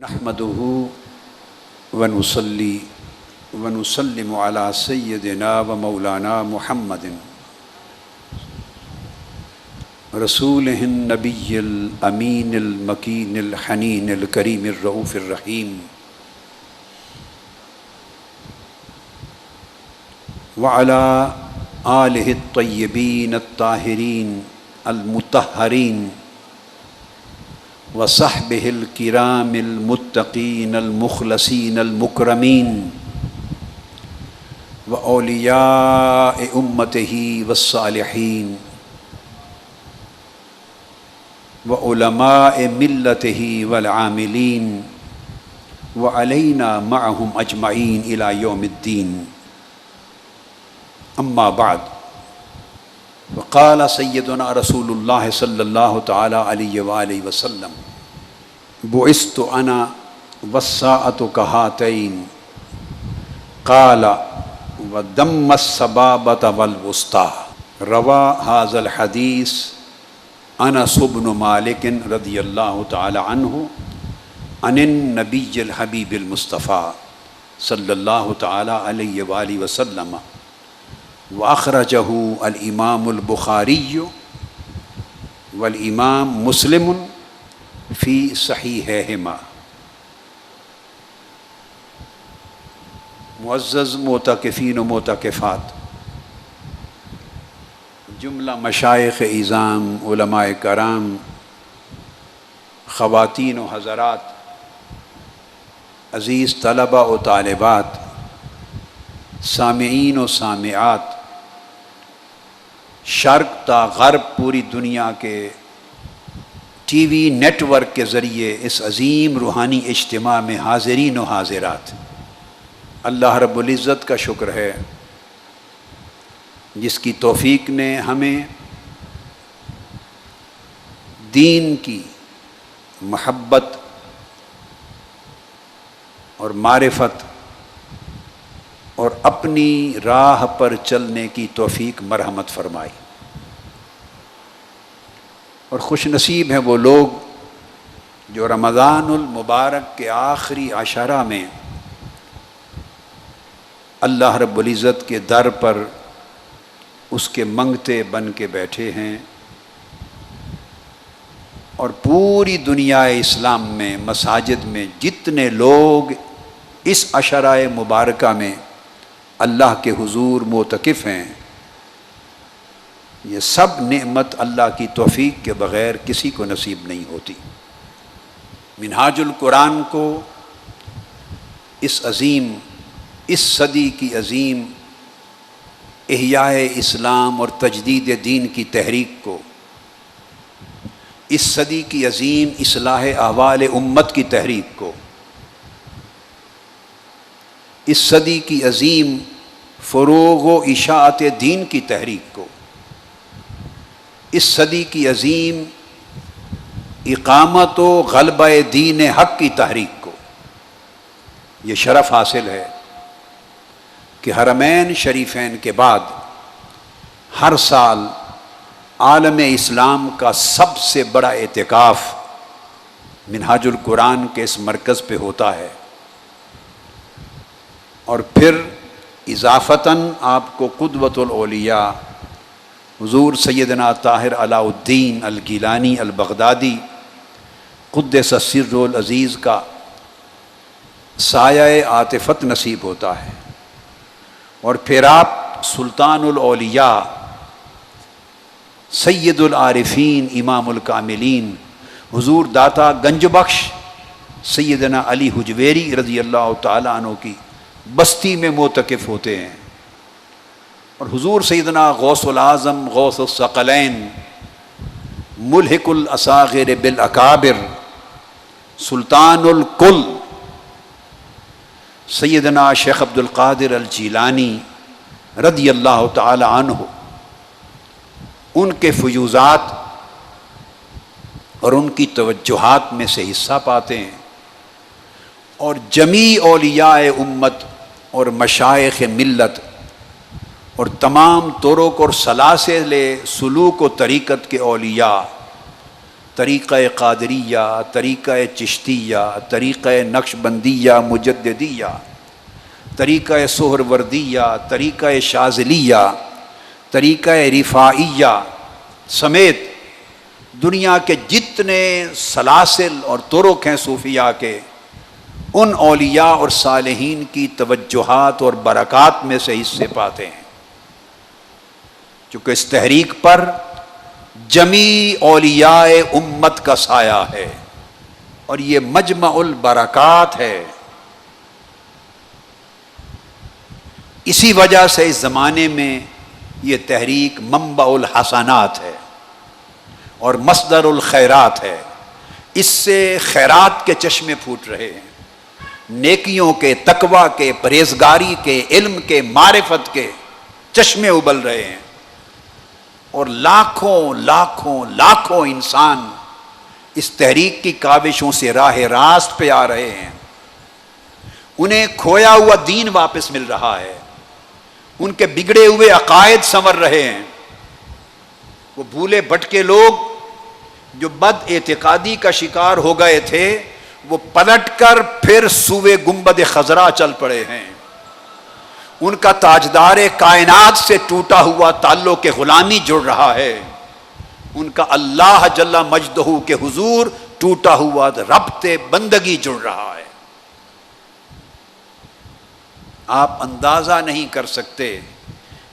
نحمده ونصلي ونسلم على سيدنا ومولانا محمد رسوله النبي الأمين المكين الحنين الكريم الرؤوف الرحيم وعلى آله الطيبين الطاهرين المطهرين وصحبه الكرام المتقين المخلصين المكرمين وأولياء أمته والصالحين وعلماء ملته والعاملين وعلينا معهم أجمعين إلى يوم الدين. أما بعد، وقال سيدنا رسول الله صلى الله تعالى عليه وآله وسلم: بعثت أنا والساعة كهاتين، قال ودم السبابة والوسطى. روى هذا الحديث أنس بن مالك رضي الله تعالى عنه عن النبي الحبيب المصطفى صلى الله تعالى عليه وآله وسلم، وأخرجه الإمام البخاري والإمام مسلم في صحيحهما. معزز معتکفین و معتکفات، جملہ مشائخ اعظام، علماء کرام، خواتین و حضرات، عزیز طلبہ و طالبات، سامعین و سامعات، شرق تا غرب پوری دنیا کے ٹی وی نیٹ ورک کے ذریعے اس عظیم روحانی اجتماع میں حاضرین و حاضرات، اللہ رب العزت کا شکر ہے جس کی توفیق نے ہمیں دین کی محبت اور معرفت اور اپنی راہ پر چلنے کی توفیق مرحمت فرمائی. اور خوش نصیب ہیں وہ لوگ جو رمضان المبارک کے آخری عشرہ میں اللہ رب العزت کے در پر اس کے منگتے بن کے بیٹھے ہیں، اور پوری دنیا اسلام میں مساجد میں جتنے لوگ اس عشرہ مبارکہ میں اللہ کے حضور معتکف ہیں، یہ سب نعمت اللہ کی توفیق کے بغیر کسی کو نصیب نہیں ہوتی. منہاج القرآن کو اس صدی کی عظیم احیاء اسلام اور تجدید دین کی تحریک کو، اس صدی کی عظیم اصلاح احوال امت کی تحریک کو، اس صدی کی عظیم فروغ و اشاعت دین کی تحریک کو، اس صدی کی عظیم اقامت و غلبہ دین حق کی تحریک کو یہ شرف حاصل ہے کہ حرمین شریفین کے بعد ہر سال عالم اسلام کا سب سے بڑا اعتکاف منہاج القرآن کے اس مرکز پہ ہوتا ہے، اور پھر اضافتاً آپ کو قدوۃ الاولیاء حضور سیدنا طاہر علاء الدین الگیلانی البغدادی قدس سر العزیز کا سایہ عاطفت نصیب ہوتا ہے، اور پھر آپ سلطان الاولیاء سید العارفین امام الکاملین حضور داتا گنج بخش سیدنا علی حجویری رضی اللہ تعالیٰ عنہ کی بستی میں معتکف ہوتے ہیں، اور حضور سیدنا غوث العظم غوث الثقلین ملحق الاصاغر بالاکابر سلطان الکل سیدنا شیخ عبد القادر الجیلانی رضی اللہ تعالی عنہ، ان کے فیوضات اور ان کی توجہات میں سے حصہ پاتے ہیں، اور جمیع اولیاء امت اور مشائخ ملت اور تمام طرق اور سلاسل سلوک و طریقت کے اولیاء طریقہ قادریہ، طریقہ چشتیہ، طریقہ نقش بندیہ مجددیہ، طریقہ سہروردیہ، طریقہ شاذلیہ، طریقہ رفاعیہ سمیت دنیا کے جتنے سلاسل اور طرق ہیں صوفیاء کے، ان اولیاء اور صالحین کی توجہات اور برکات میں سے حصے پاتے ہیں، چونکہ اس تحریک پر جمیع اولیاء امت کا سایہ ہے اور یہ مجمع البرکات ہے۔ اسی وجہ سے اس زمانے میں یہ تحریک منبع الحسنات ہے اور مصدر الخیرات ہے۔ اس سے خیرات کے چشمے پھوٹ رہے ہیں، نیکیوں کے، تقوی کے، پرہیزگاری کے، علم کے، معرفت کے چشمے ابل رہے ہیں، اور لاکھوں لاکھوں لاکھوں انسان اس تحریک کی کاوشوں سے راہ راست پہ آ رہے ہیں۔ انہیں کھویا ہوا دین واپس مل رہا ہے، ان کے بگڑے ہوئے عقائد سنور رہے ہیں۔ وہ بھولے بھٹکے لوگ جو بد اعتقادی کا شکار ہو گئے تھے، وہ پلٹ کر پھر سوئے گنبد خضرا چل پڑے ہیں۔ ان کا تاجدار کائنات سے ٹوٹا ہوا تعلق غلامی جڑ رہا ہے، ان کا اللہ جل مجدہ کے حضور ٹوٹا ہوا ربط بندگی جڑ رہا ہے۔ آپ اندازہ نہیں کر سکتے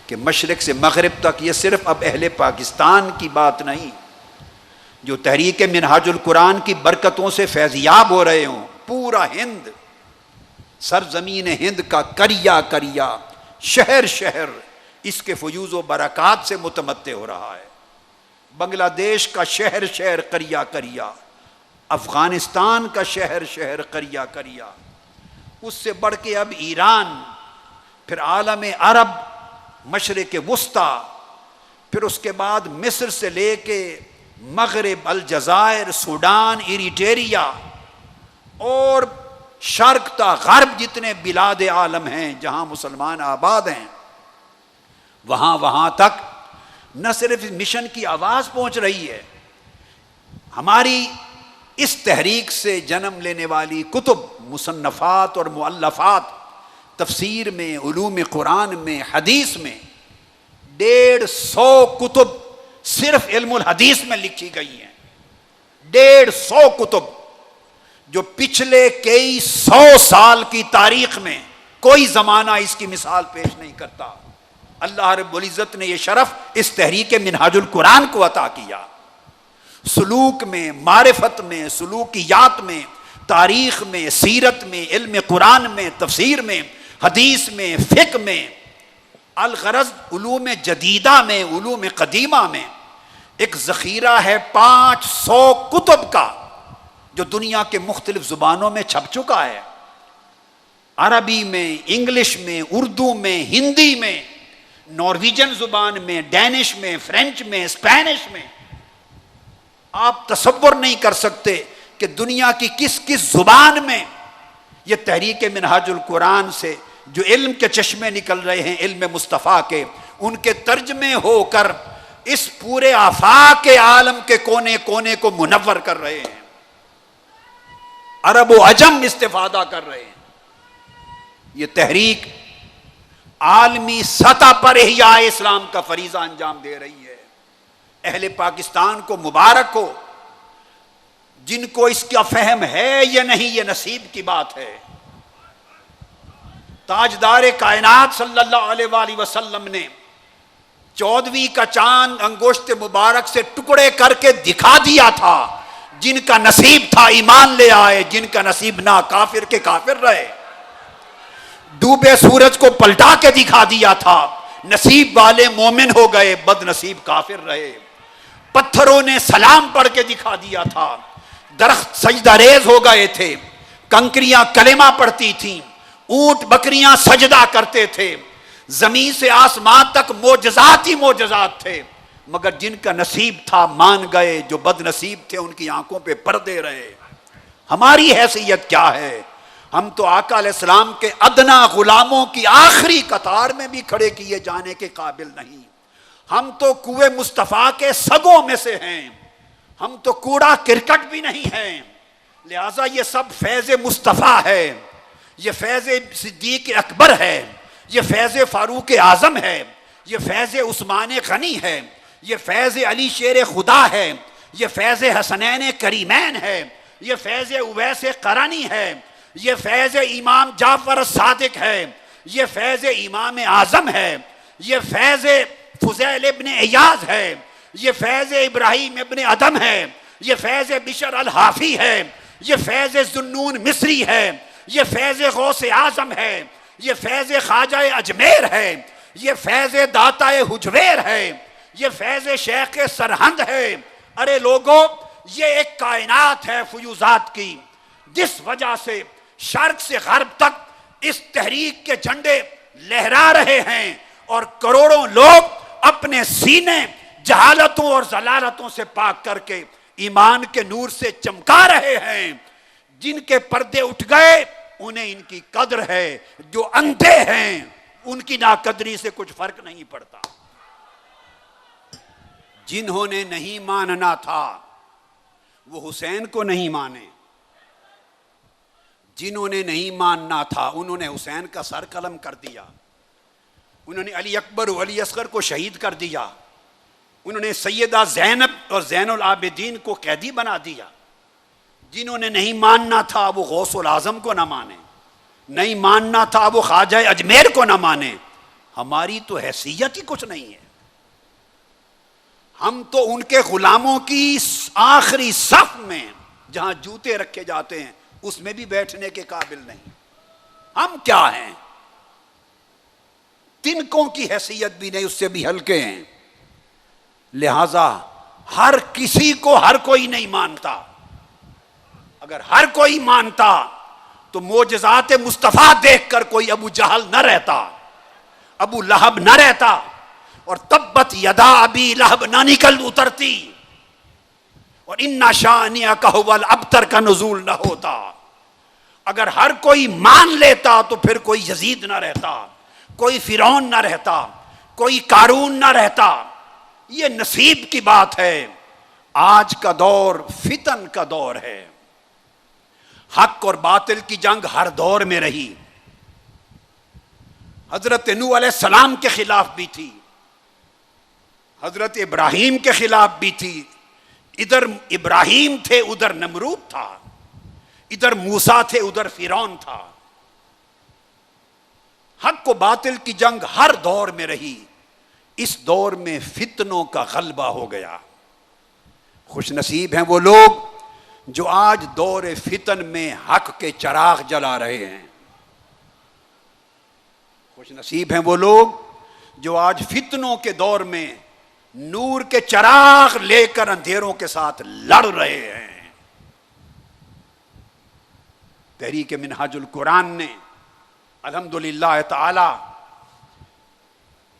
کہ مشرق سے مغرب تک یہ صرف اب اہل پاکستان کی بات نہیں، جو تحریک منہاج القرآن کی برکتوں سے فیضیاب ہو رہے ہوں، پورا ہند، سرزمین ہند کا کریا کریا، شہر شہر اس کے فیوز و برکات سے متمتع ہو رہا ہے۔ بنگلہ دیش کا شہر شہر کریا کریا، افغانستان کا شہر شہر کریا کریا، اس سے بڑھ کے اب ایران، پھر عالم عرب، مشرق وسطیٰ، پھر اس کے بعد مصر سے لے کے مغرب، الجزائر، سوڈان، ایریٹیریا اور شرق تا غرب جتنے بلاد عالم ہیں جہاں مسلمان آباد ہیں، وہاں تک نہ صرف مشن کی آواز پہنچ رہی ہے، ہماری اس تحریک سے جنم لینے والی کتب، مصنفات اور مؤلفات، تفسیر میں، علوم قرآن میں، حدیث میں 150 کتب صرف علم الحدیث میں لکھی گئی ہیں۔ 150 کتب جو پچھلے کئی 100 سال کی تاریخ میں کوئی زمانہ اس کی مثال پیش نہیں کرتا۔ اللہ رب العزت نے یہ شرف اس تحریک منہاج القرآن کو عطا کیا۔ سلوک میں، معرفت میں، سلوکیات میں، تاریخ میں، سیرت میں، علم قرآن میں، تفسیر میں، حدیث میں، فقہ میں، الغرض علوم جدیدہ میں، علوم قدیمہ میں ایک ذخیرہ ہے 500 کتب کا، جو دنیا کے مختلف زبانوں میں چھپ چکا ہے، عربی میں، انگلش میں، اردو میں، ہندی میں، نارویجن زبان میں، ڈینش میں، فرینچ میں، اسپینش میں۔ آپ تصور نہیں کر سکتے کہ دنیا کی کس کس زبان میں یہ تحریک منہاج القرآن سے جو علم کے چشمے نکل رہے ہیں، علم مصطفیٰ کے، ان کے ترجمے ہو کر اس پورے آفاق عالم کے کونے کونے کو منور کر رہے ہیں، عرب و عجم استفادہ کر رہے ہیں۔ یہ تحریک عالمی سطح پر احیاء اسلام کا فریضہ انجام دے رہی ہے۔ اہل پاکستان کو مبارک ہو، جن کو اس کا فہم ہے یا نہیں یہ نصیب کی بات ہے۔ تاجدار کائنات صلی اللہ علیہ وآلہ وسلم نے 14ویں کا چاند انگشت مبارک سے ٹکڑے کر کے دکھا دیا تھا۔ جن کا نصیب تھا ایمان لے آئے، جن کا نصیب نہ کافر کے کافر رہے۔ ڈوبے سورج کو پلٹا کے دکھا دیا تھا، نصیب والے مومن ہو گئے، بد نصیب کافر رہے۔ پتھروں نے سلام پڑھ کے دکھا دیا تھا، درخت سجدہ ریز ہو گئے تھے، کنکریاں کلمہ پڑھتی تھیں، اونٹ بکریاں سجدہ کرتے تھے، زمین سے آسمان تک معجزات ہی معجزات تھے، مگر جن کا نصیب تھا مان گئے، جو بد نصیب تھے ان کی آنکھوں پہ پردے رہے۔ ہماری حیثیت کیا ہے؟ ہم تو آقا علیہ السلام کے ادنا غلاموں کی آخری قطار میں بھی کھڑے کیے جانے کے قابل نہیں۔ ہم تو کوہ مصطفیٰ کے سگوں میں سے ہیں، ہم تو کوڑا کرکٹ بھی نہیں ہیں، لہذا یہ سب فیض مصطفیٰ ہے، یہ فیض صدیق اکبر ہے، یہ فیض فاروق اعظم ہے، یہ فیض عثمان غنی ہے، یہ فیض علی شیر خدا ہے، یہ فیض حسنین کریمین ہے، یہ فیض اویس قرنی ہے، یہ فیض امام جعفر صادق ہے، یہ فیض امام اعظم ہے، یہ فیض فضیل ابن عیاض ہے، یہ فیض ابراہیم ابن ادم ہے، یہ فیض بشر الحافی ہے، یہ فیض ذوالنون مصری ہے، یہ فیض غوث اعظم ہے، یہ فیض خواجہ اجمیر ہے، یہ فیض داتا حجویر ہے، یہ فیض شیخ سرہند ہے۔ ارے لوگوں، یہ ایک کائنات ہے فیوزات کی، جس وجہ سے شرق سے غرب تک اس تحریک کے جھنڈے لہرا رہے ہیں، اور کروڑوں لوگ اپنے سینے جہالتوں اور ضلالتوں سے پاک کر کے ایمان کے نور سے چمکا رہے ہیں۔ جن کے پردے اٹھ گئے انہیں ان کی قدر ہے، جو اندھے ہیں ان کی ناقدری سے کچھ فرق نہیں پڑتا۔ جنہوں نے نہیں ماننا تھا وہ حسین کو نہیں مانے، جنہوں نے نہیں ماننا تھا انہوں نے حسین کا سر قلم کر دیا، انہوں نے علی اکبر و علی اصغر کو شہید کر دیا، انہوں نے سیدہ زینب اور زین العابدین کو قیدی بنا دیا۔ جنہوں نے نہیں ماننا تھا وہ غوث العظم کو نہ مانے، نہیں ماننا تھا وہ خواجہ اجمیر کو نہ مانے۔ ہماری تو حیثیت ہی کچھ نہیں ہے، ہم تو ان کے غلاموں کی آخری صف میں جہاں جوتے رکھے جاتے ہیں اس میں بھی بیٹھنے کے قابل نہیں۔ ہم کیا ہیں؟ تنکوں کی حیثیت بھی نہیں، اس سے بھی ہلکے ہیں۔ لہذا ہر کسی کو ہر کوئی نہیں مانتا۔ اگر ہر کوئی مانتا تو معجزات مصطفیٰ دیکھ کر کوئی ابو جہل نہ رہتا، ابو لہب نہ رہتا، اور تبت یدا ابی لہب نہ نکل اترتی، اور انا شانئک ھو الابتر کا نزول نہ ہوتا۔ اگر ہر کوئی مان لیتا تو پھر کوئی یزید نہ رہتا، کوئی فرعون نہ رہتا، کوئی قارون نہ رہتا۔ یہ نصیب کی بات ہے۔ آج کا دور فتن کا دور ہے، حق اور باطل کی جنگ ہر دور میں رہی۔ حضرت نوح علیہ السلام کے خلاف بھی تھی، حضرت ابراہیم کے خلاف بھی تھی۔ ادھر ابراہیم تھے ادھر نمرود تھا، ادھر موسیٰ تھے ادھر فرعون تھا۔ حق و باطل کی جنگ ہر دور میں رہی۔ اس دور میں فتنوں کا غلبہ ہو گیا۔ خوش نصیب ہیں وہ لوگ جو آج دور فتن میں حق کے چراغ جلا رہے ہیں۔ خوش نصیب ہیں وہ لوگ جو آج فتنوں کے دور میں نور کے چراغ لے کر اندھیروں کے ساتھ لڑ رہے ہیں۔ تحریک منہاج القرآن نے الحمدللہ تعالی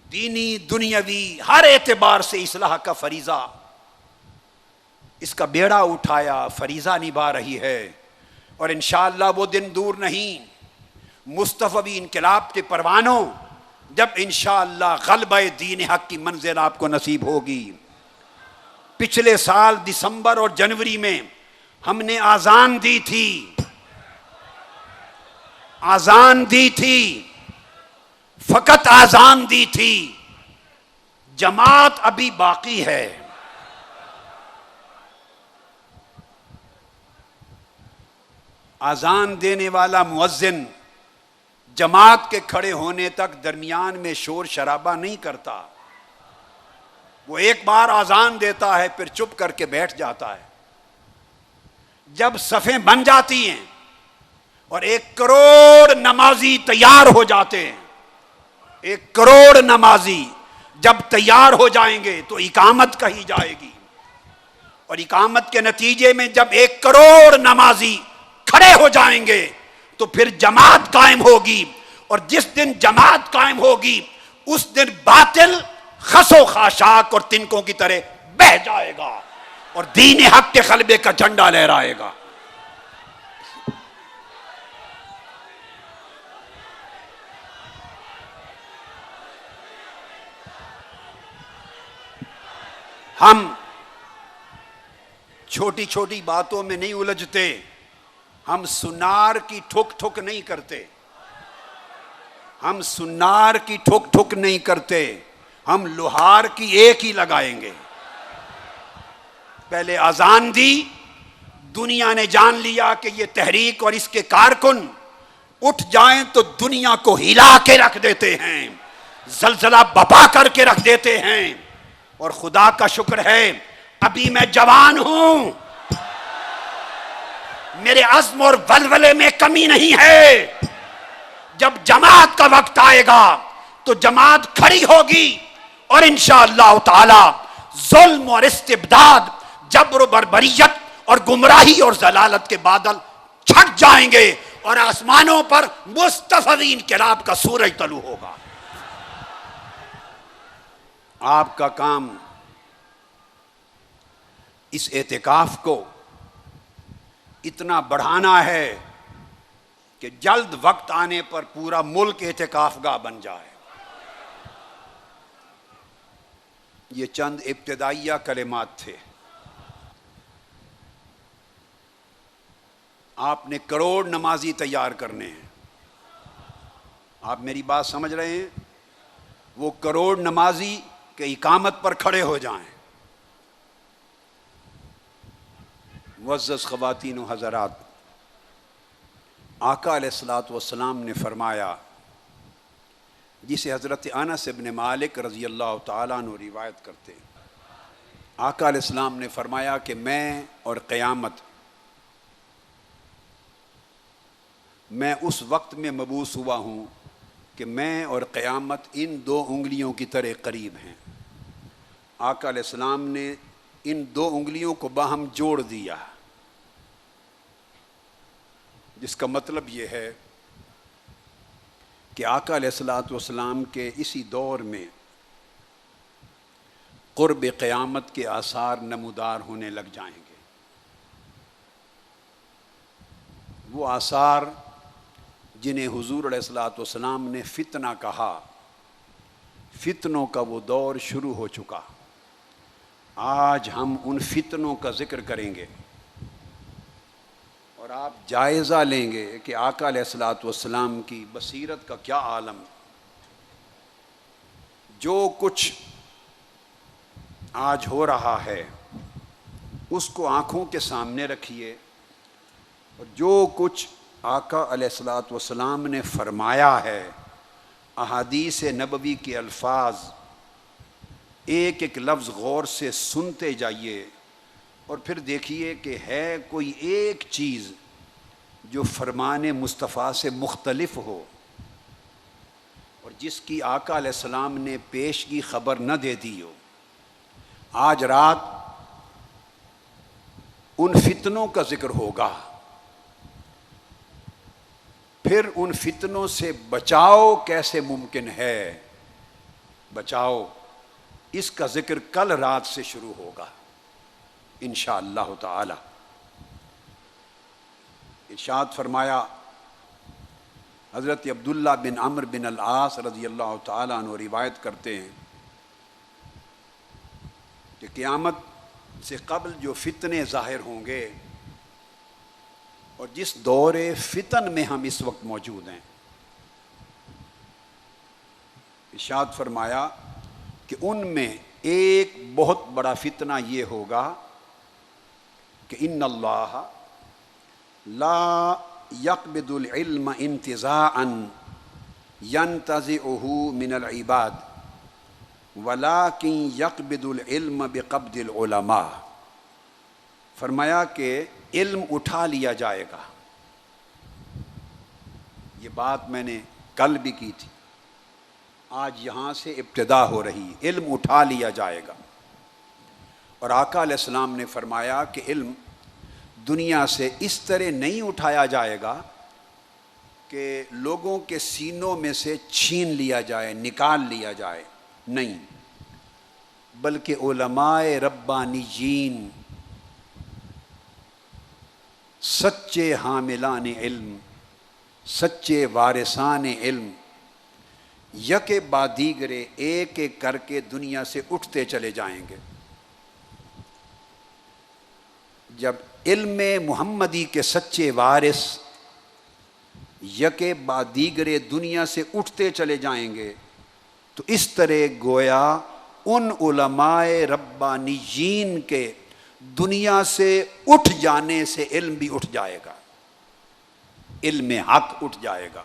دینی دنیاوی ہر اعتبار سے اصلاح کا فریضہ، اس کا بیڑا اٹھایا، فریضہ نبھا رہی ہے، اور انشاءاللہ وہ دن دور نہیں، مصطفی انقلاب کے پروانوں، جب انشاءاللہ غلبہ دین حق کی منزل آپ کو نصیب ہوگی۔ پچھلے سال دسمبر اور جنوری میں ہم نے آذان دی تھی، آذان دی تھی، فقط آذان دی تھی، جماعت ابھی باقی ہے۔ آذان دینے والا مؤذن جماعت کے کھڑے ہونے تک درمیان میں شور شرابہ نہیں کرتا، وہ ایک بار آذان دیتا ہے پھر چپ کر کے بیٹھ جاتا ہے۔ جب صفیں بن جاتی ہیں اور 1 کروڑ نمازی تیار ہو جاتے ہیں، 1 کروڑ نمازی جب تیار ہو جائیں گے تو اقامت کہی جائے گی، اور اقامت کے نتیجے میں جب 1 کروڑ نمازی کھڑے ہو جائیں گے تو پھر جماعت قائم ہوگی، اور جس دن جماعت قائم ہوگی اس دن باطل خس و خاشاک اور تنکوں کی طرح بہہ جائے گا، اور دین حق کے غلبے کا جھنڈا لہرائے گا۔ ہم چھوٹی چھوٹی باتوں میں نہیں الجھتے، ہم سنار کی ٹھک ٹھک نہیں کرتے، ہم سنار کی ٹھک ٹھک نہیں کرتے، ہم لوہار کی ایک ہی لگائیں گے۔ پہلے اذان دی، دنیا نے جان لیا کہ یہ تحریک اور اس کے کارکن اٹھ جائیں تو دنیا کو ہلا کے رکھ دیتے ہیں، زلزلہ بپا کر کے رکھ دیتے ہیں۔ اور خدا کا شکر ہے ابھی میں جوان ہوں، میرے عزم اور ولولے میں کمی نہیں ہے۔ جب جماعت کا وقت آئے گا تو جماعت کھڑی ہوگی، اور انشاءاللہ تعالی ظلم اور استبداد، جبر و بربریت اور گمراہی اور ضلالت کے بادل چھٹ جائیں گے، اور آسمانوں پر مصطفی انقلاب کا سورج طلوع ہوگا۔ آپ کا کام اس اعتکاف کو اتنا بڑھانا ہے کہ جلد وقت آنے پر پورا ملک اعتکاف گاہ بن جائے۔ یہ چند ابتدائیہ کلمات تھے۔ آپ نے کروڑ نمازی تیار کرنے ہیں۔ آپ میری بات سمجھ رہے ہیں؟ وہ کروڑ نمازی کے اقامت پر کھڑے ہو جائیں۔ معزز خواتین و حضرات، آقا علیہ الصلوۃ والسلام نے فرمایا، جسے حضرت انس بن مالک رضی اللہ تعالیٰ عنہ روایت کرتے ہیں، آقا علیہ السلام نے فرمایا کہ میں اور قیامت، میں اس وقت میں مبعوث ہوا ہوں کہ میں اور قیامت ان دو انگلیوں کی طرح قریب ہیں۔ آقا علیہ السلام نے ان دو انگلیوں کو باہم جوڑ دیا، جس کا مطلب یہ ہے کہ آقا علیہ الصلوۃ والسلام کے اسی دور میں قرب قیامت کے آثار نمودار ہونے لگ جائیں گے۔ وہ آثار جنہیں حضور علیہ الصلوۃ والسلام نے فتنہ کہا، فتنوں کا وہ دور شروع ہو چکا۔ آج ہم ان فتنوں کا ذکر کریں گے، اور آپ جائزہ لیں گے کہ آقا علیہ الصلوۃ والسلام کی بصیرت کا کیا عالم۔ جو کچھ آج ہو رہا ہے اس کو آنکھوں کے سامنے رکھیے، اور جو کچھ آقا علیہ الصلوۃ والسلام نے فرمایا ہے، احادیث نبوی کے الفاظ ایک ایک لفظ غور سے سنتے جائیے، اور پھر دیکھیے کہ ہے کوئی ایک چیز جو فرمان مصطفیٰ سے مختلف ہو، اور جس کی آقا علیہ السلام نے پیشگی خبر نہ دے دی ہو۔ آج رات ان فتنوں کا ذکر ہوگا، پھر ان فتنوں سے بچاؤ کیسے ممکن ہے، بچاؤ، اس کا ذکر کل رات سے شروع ہوگا انشاءاللہ تعالی۔ ارشاد فرمایا، حضرت عبداللہ بن عمرو بن العاص رضی اللہ تعالیٰ عنہ روایت کرتے ہیں کہ قیامت سے قبل جو فتنے ظاہر ہوں گے، اور جس دور فتن میں ہم اس وقت موجود ہیں، ارشاد فرمایا کہ ان میں ایک بہت بڑا فتنہ یہ ہوگا کہ ان اللہ لا يقبض العلم انتزاعا ينتزعه من العباد ولكن يقبض العلم بقبض العلماء۔ فرمایا کہ علم اٹھا لیا جائے گا۔ یہ بات میں نے کل بھی کی تھی، آج یہاں سے ابتدا ہو رہی، علم اٹھا لیا جائے گا۔ اور آقا علیہ السلام نے فرمایا کہ علم دنیا سے اس طرح نہیں اٹھایا جائے گا کہ لوگوں کے سینوں میں سے چھین لیا جائے، نکال لیا جائے، نہیں، بلکہ علماء ربانیین، سچے حاملان علم، سچے وارثان علم، یک بادیگرے ایک ایک کر کے دنیا سے اٹھتے چلے جائیں گے۔ جب علم محمدی کے سچے وارث یکے بعد دیگرے دنیا سے اٹھتے چلے جائیں گے تو اس طرح گویا ان علماء ربانیین کے دنیا سے اٹھ جانے سے علم بھی اٹھ جائے گا، علم حق اٹھ جائے گا۔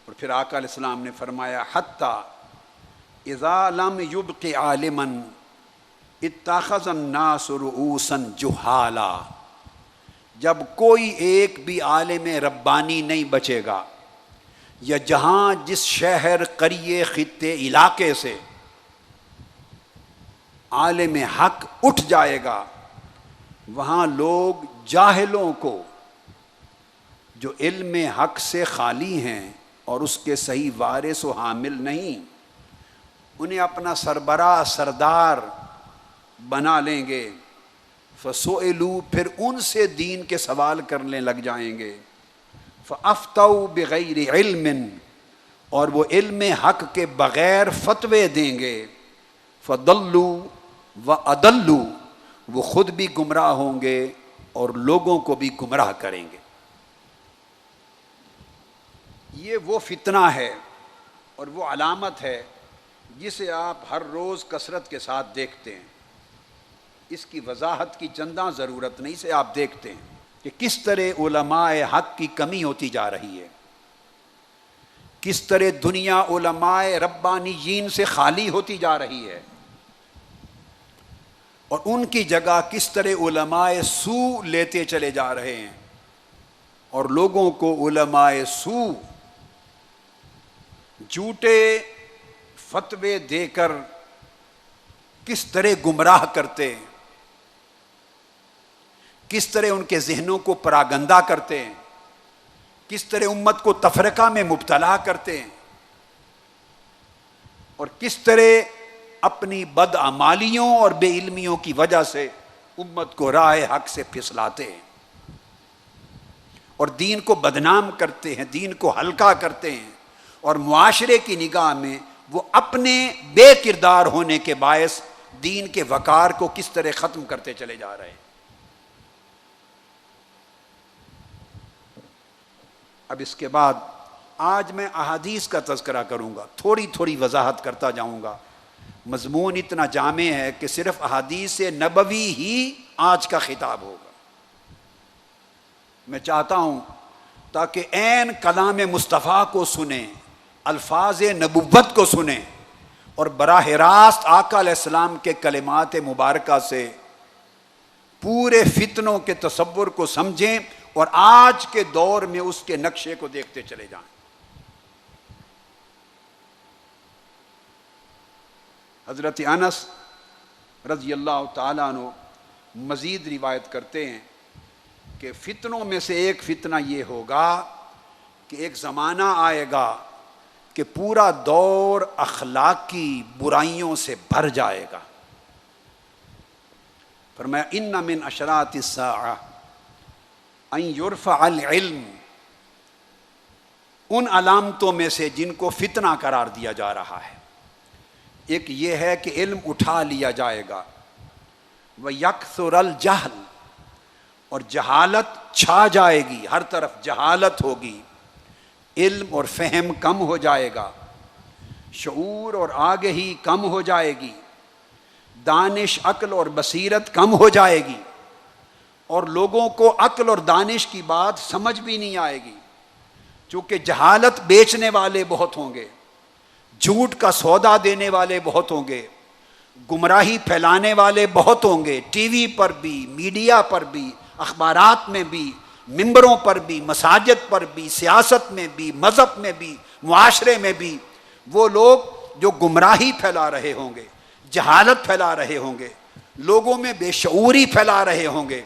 اور پھر آقا علیہ السلام نے فرمایا حتی اذا لم یبق عالما اتخذ الناس رؤوسا جہالا، جب کوئی ایک بھی عالم ربانی نہیں بچے گا، یا جہاں جس شہر قریے خطے علاقے سے عالم حق اٹھ جائے گا، وہاں لوگ جاہلوں کو جو علم حق سے خالی ہیں اور اس کے صحیح وارث و حامل نہیں، انہیں اپنا سربراہ سردار بنا لیں گے۔ فسئلوا، پھر ان سے دین کے سوال کرنے لگ جائیں گے۔ فافتوا بغیر علم، اور وہ علم حق کے بغیر فتوے دیں گے۔ فضلوا واضلوا، وہ خود بھی گمراہ ہوں گے اور لوگوں کو بھی گمراہ کریں گے۔ یہ وہ فتنہ ہے اور وہ علامت ہے جسے آپ ہر روز کثرت کے ساتھ دیکھتے ہیں۔ اس کی وضاحت کی چنداں ضرورت نہیں، سے آپ دیکھتے ہیں کہ کس طرح علماء حق کی کمی ہوتی جا رہی ہے، کس طرح دنیا علماء ربانیین سے خالی ہوتی جا رہی ہے، اور ان کی جگہ کس طرح علماء سو لیتے چلے جا رہے ہیں، اور لوگوں کو علماء سو جھوٹے فتوے دے کر کس طرح گمراہ کرتے ہیں، کس طرح ان کے ذہنوں کو پراگندہ کرتے ہیں، کس طرح امت کو تفرقہ میں مبتلا کرتے ہیں، اور کس طرح اپنی بدعمالیوں اور بے علمیوں کی وجہ سے امت کو راہ حق سے پھسلاتے ہیں اور دین کو بدنام کرتے ہیں، دین کو ہلکا کرتے ہیں، اور معاشرے کی نگاہ میں وہ اپنے بے کردار ہونے کے باعث دین کے وقار کو کس طرح ختم کرتے چلے جا رہے ہیں۔ اب اس کے بعد آج میں احادیث کا تذکرہ کروں گا، تھوڑی تھوڑی وضاحت کرتا جاؤں گا۔ مضمون اتنا جامع ہے کہ صرف احادیث نبوی ہی آج کا خطاب ہوگا۔ میں چاہتا ہوں تاکہ عین کلام مصطفیٰ کو سنیں، الفاظ نبوت کو سنیں، اور براہ راست آقا علیہ السلام کے کلمات مبارکہ سے پورے فتنوں کے تصور کو سمجھیں اور آج کے دور میں اس کے نقشے کو دیکھتے چلے جائیں۔ حضرت انس رضی اللہ تعالیٰ عنہ مزید روایت کرتے ہیں کہ فتنوں میں سے ایک فتنہ یہ ہوگا کہ ایک زمانہ آئے گا کہ پورا دور اخلاقی برائیوں سے بھر جائے گا۔ فرمایا ان من اشراط الساعہ ان یرفع العلم، ان علامتوں میں سے جن کو فتنہ قرار دیا جا رہا ہے، ایک یہ ہے کہ علم اٹھا لیا جائے گا، وَيَكْثُرَ الْجَهْلُ، اور جہالت چھا جائے گی، ہر طرف جہالت ہوگی، علم اور فہم کم ہو جائے گا، شعور اور آگہی کم ہو جائے گی، دانش عقل اور بصیرت کم ہو جائے گی، اور لوگوں کو عقل اور دانش کی بات سمجھ بھی نہیں آئے گی، چونکہ جہالت بیچنے والے بہت ہوں گے، جھوٹ کا سودا دینے والے بہت ہوں گے، گمراہی پھیلانے والے بہت ہوں گے، ٹی وی پر بھی، میڈیا پر بھی، اخبارات میں بھی، ممبروں پر بھی، مساجد پر بھی، سیاست میں بھی، مذہب میں بھی، معاشرے میں بھی، وہ لوگ جو گمراہی پھیلا رہے ہوں گے، جہالت پھیلا رہے ہوں گے، لوگوں میں بے شعوری پھیلا رہے ہوں گے،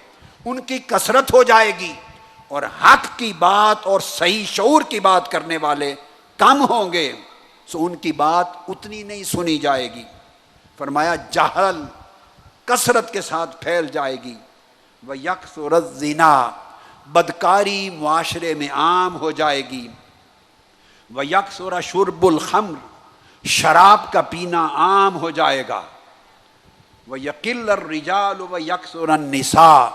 ان کی کثرت ہو جائے گی، اور حق کی بات اور صحیح شعور کی بات کرنے والے کم ہوں گے، سو ان کی بات اتنی نہیں سنی جائے گی۔ فرمایا جہل کثرت کے ساتھ پھیل جائے گی، وَيَكْثُرَ الزِّنَا، بدکاری معاشرے میں عام ہو جائے گی، وَيَكْثُرَ شُرْبُ الْخَمْرِ، شراب کا پینا عام ہو جائے گا، وَيَقِلَّ الرِّجَالُ وَيَكْثُرَ النِّسَاءُ،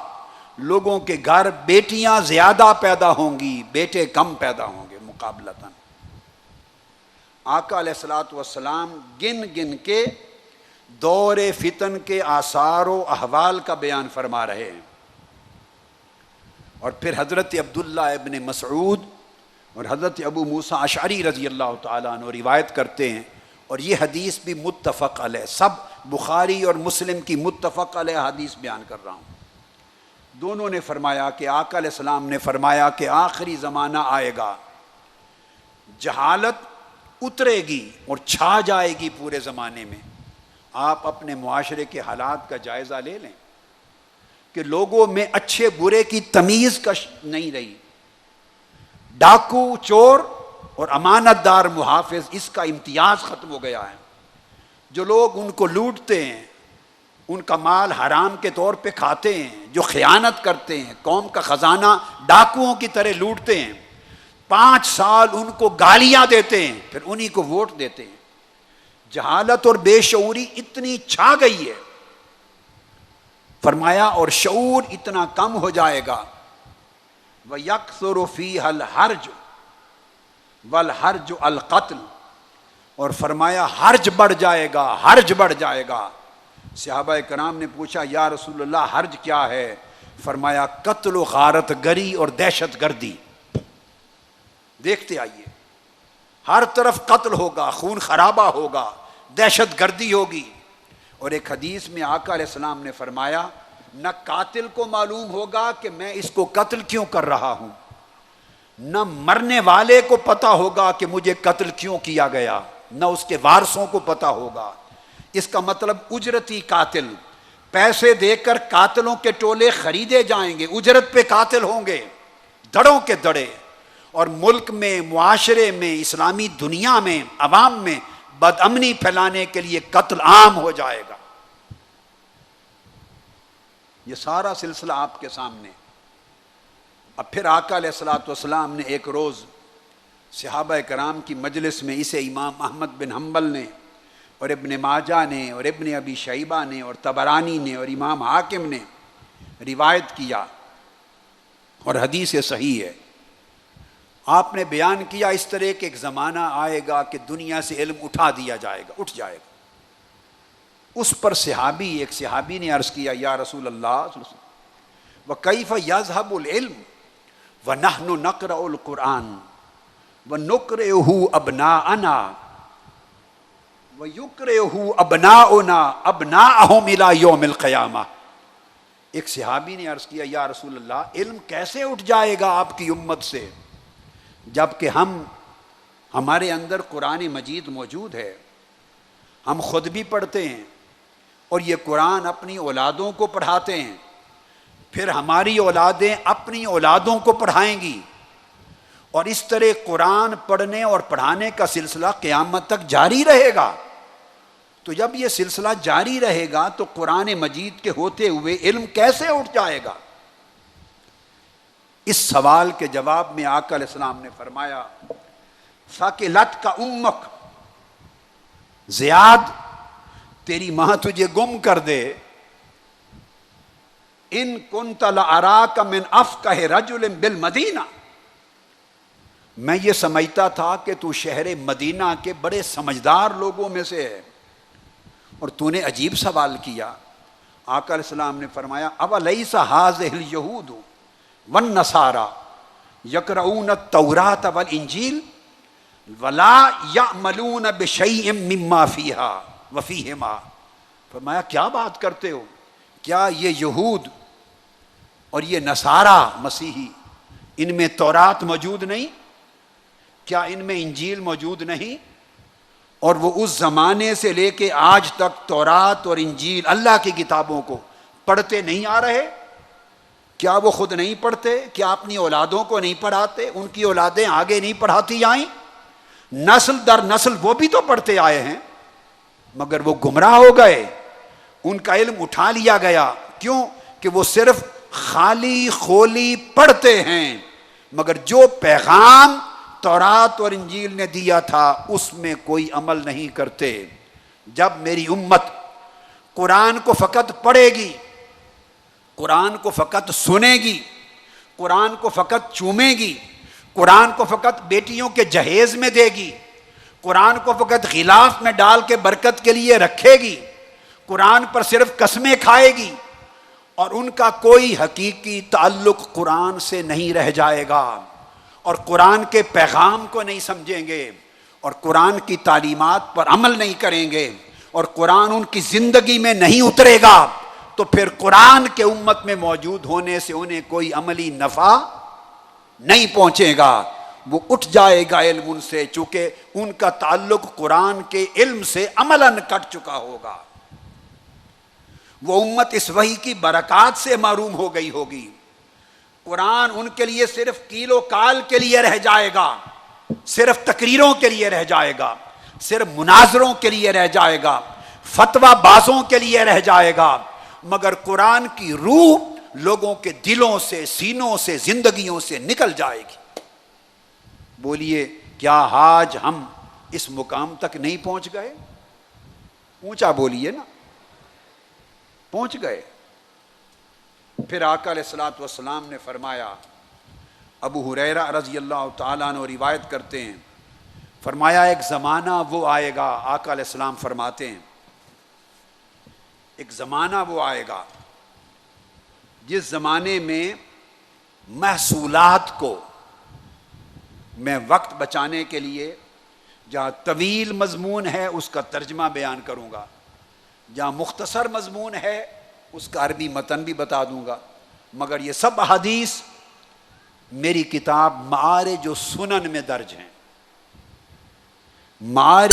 لوگوں کے گھر بیٹیاں زیادہ پیدا ہوں گی، بیٹے کم پیدا ہوں گے مقابلتاً۔ آقا علیہ الصلوۃ والسلام گن گن کے دور فتن کے آثار و احوال کا بیان فرما رہے ہیں، اور پھر حضرت عبداللہ ابن مسعود اور حضرت ابو موسیٰ اشعری رضی اللہ تعالیٰ عنہ روایت کرتے ہیں، اور یہ حدیث بھی متفق علیہ، سب بخاری اور مسلم کی متفق علیہ حدیث بیان کر رہا ہوں۔ دونوں نے فرمایا کہ آقا علیہ السلام نے فرمایا کہ آخری زمانہ آئے گا، جہالت اترے گی اور چھا جائے گی پورے زمانے میں۔ آپ اپنے معاشرے کے حالات کا جائزہ لے لیں کہ لوگوں میں اچھے برے کی تمیز نہیں رہی، ڈاکو چور اور امانت دار محافظ، اس کا امتیاز ختم ہو گیا ہے۔ جو لوگ ان کو لوٹتے ہیں، ان کا مال حرام کے طور پہ کھاتے ہیں، جو خیانت کرتے ہیں، قوم کا خزانہ ڈاکوؤں کی طرح لوٹتے ہیں، 5 سال ان کو گالیاں دیتے ہیں، پھر انہی کو ووٹ دیتے ہیں۔ جہالت اور بے شعوری اتنی چھا گئی ہے، فرمایا اور شعور اتنا کم ہو جائے گا۔ وَيَكْثُرُ فِيهَا الْحَرْجُ وَالْحَرْجُ الْقَتْلُ، اور فرمایا حرج بڑھ جائے گا، حرج بڑھ جائے گا۔ صحابہ کرام نے پوچھا یا رسول اللہ حرج کیا ہے؟ فرمایا قتل و غارت گری اور دہشت گردی۔ دیکھتے آئیے، ہر طرف قتل ہوگا، خون خرابہ ہوگا، دہشت گردی ہوگی۔ اور ایک حدیث میں آقا علیہ السلام نے فرمایا نہ قاتل کو معلوم ہوگا کہ میں اس کو قتل کیوں کر رہا ہوں، نہ مرنے والے کو پتا ہوگا کہ مجھے قتل کیوں کیا گیا، نہ اس کے وارثوں کو پتا ہوگا۔ اس کا مطلب اجرتی قاتل، پیسے دے کر قاتلوں کے ٹولے خریدے جائیں گے، اجرت پہ قاتل ہوں گے دڑوں کے دڑے، اور ملک میں، معاشرے میں، اسلامی دنیا میں، عوام میں بد امنی پھیلانے کے لیے قتل عام ہو جائے گا۔ یہ سارا سلسلہ آپ کے سامنے۔ اب پھر آقا علیہ الصلوۃ والسلام نے ایک روز صحابہ کرام کی مجلس میں اسے امام احمد بن حنبل نے اور ابن ماجہ نے اور ابن ابی شیبہ نے اور طبرانی نے اور امام حاکم نے روایت کیا، اور حدیث صحیح ہے۔ آپ نے بیان کیا اس طرح کہ ایک زمانہ آئے گا کہ دنیا سے علم اٹھا دیا جائے گا، اٹھ جائے گا۔ اس پر ایک صحابی نے عرض کیا یا رسول اللہ وَكَيْفَ يَذْهَبُ الْعِلْمُ وَنَحْنُ نَقْرَأُ الْقُرْآنَ وَنُقْرِئُهُ أَبْنَاءَنَا وَيُقْرِئُهُ أَبْنَاؤُنَا أَبْنَاءَهُمْ إِلَى يَوْمِ الْقِيَامَةِ۔ ایک صحابی نے عرض کیا یا رسول اللہ علم کیسے اٹھ جائے گا آپ کی امت سے، جبکہ ہمارے اندر قرآن مجید موجود ہے، ہم خود بھی پڑھتے ہیں، اور یہ قرآن اپنی اولادوں کو پڑھاتے ہیں، پھر ہماری اولادیں اپنی اولادوں کو پڑھائیں گی، اور اس طرح قرآن پڑھنے اور پڑھانے کا سلسلہ قیامت تک جاری رہے گا۔ تو جب یہ سلسلہ جاری رہے گا تو قرآن مجید کے ہوتے ہوئے علم کیسے اٹھ جائے گا؟ اس سوال کے جواب میں آقا علیہ السلام نے فرمایا ثقلت کا امک، زیاد تیری ماں تجھے گم کر دے، ان کنت لأراک من افقہ رجل بالمدینہ، میں یہ سمجھتا تھا کہ تو شہر مدینہ کے بڑے سمجھدار لوگوں میں سے ہے، اور تو نے عجیب سوال کیا۔ آقا علیہ السلام نے فرمایا اولیس ھذہ الیہود والنصارى یقرؤون التوراۃ والانجیل ولا یعملون بشیء مما فیہا وفیہما، فرمایا کیا بات کرتے ہو، کیا یہ یہود اور یہ نصارہ مسیحی ان میں تورات موجود نہیں؟ کیا ان میں انجیل موجود نہیں؟ اور وہ اس زمانے سے لے کے آج تک تورات اور انجیل اللہ کی کتابوں کو پڑھتے نہیں آ رہے؟ کیا وہ خود نہیں پڑھتے؟ کیا اپنی اولادوں کو نہیں پڑھاتے؟ ان کی اولادیں آگے نہیں پڑھاتی آئیں؟ نسل در نسل وہ بھی تو پڑھتے آئے ہیں، مگر وہ گمراہ ہو گئے، ان کا علم اٹھا لیا گیا۔ کیوں؟ کہ وہ صرف خالی خولی پڑھتے ہیں، مگر جو پیغام تورات اور انجیل نے دیا تھا اس میں کوئی عمل نہیں کرتے۔ جب میری امت قرآن کو فقط پڑھے گی، قرآن کو فقط سنے گی، قرآن کو فقط چومے گی، قرآن کو فقط بیٹیوں کے جہیز میں دے گی، قرآن کو فقط غلاف میں ڈال کے برکت کے لیے رکھے گی، قرآن پر صرف قسمیں کھائے گی، اور ان کا کوئی حقیقی تعلق قرآن سے نہیں رہ جائے گا، اور قرآن کے پیغام کو نہیں سمجھیں گے، اور قرآن کی تعلیمات پر عمل نہیں کریں گے، اور قرآن ان کی زندگی میں نہیں اترے گا، تو پھر قرآن کے امت میں موجود ہونے سے انہیں کوئی عملی نفع نہیں پہنچے گا، وہ اٹھ جائے گا علم ان سے، چونکہ ان کا تعلق قرآن کے علم سے عملاً کٹ چکا ہوگا، وہ امت اس وحی کی برکات سے محروم ہو گئی ہوگی، قرآن ان کے لیے صرف کیل و کال کے لیے رہ جائے گا، صرف تقریروں کے لیے رہ جائے گا، صرف مناظروں کے لیے رہ جائے گا، فتویٰ بازوں کے لیے رہ جائے گا، مگر قرآن کی روح لوگوں کے دلوں سے، سینوں سے، زندگیوں سے نکل جائے گی۔ بولیے کیا آج ہم اس مقام تک نہیں پہنچ گئے؟ اونچا بولیے نا، پہنچ گئے۔ پھر آقا علیہ الصلوۃ والسلام نے فرمایا، ابو ہریرہ رضی اللہ تعالیٰ عنہ روایت کرتے ہیں، فرمایا ایک زمانہ وہ آئے گا، آقا علیہ السلام فرماتے ہیں ایک زمانہ وہ آئے گا جس زمانے میں محصولات کو میں وقت بچانے کے لیے جہاں طویل مضمون ہے اس کا ترجمہ بیان کروں گا، جہاں مختصر مضمون ہے اس کا عربی متن بھی بتا دوں گا، مگر یہ سب احادیث میری کتاب معارج و سنن میں درج ہیں۔ معارج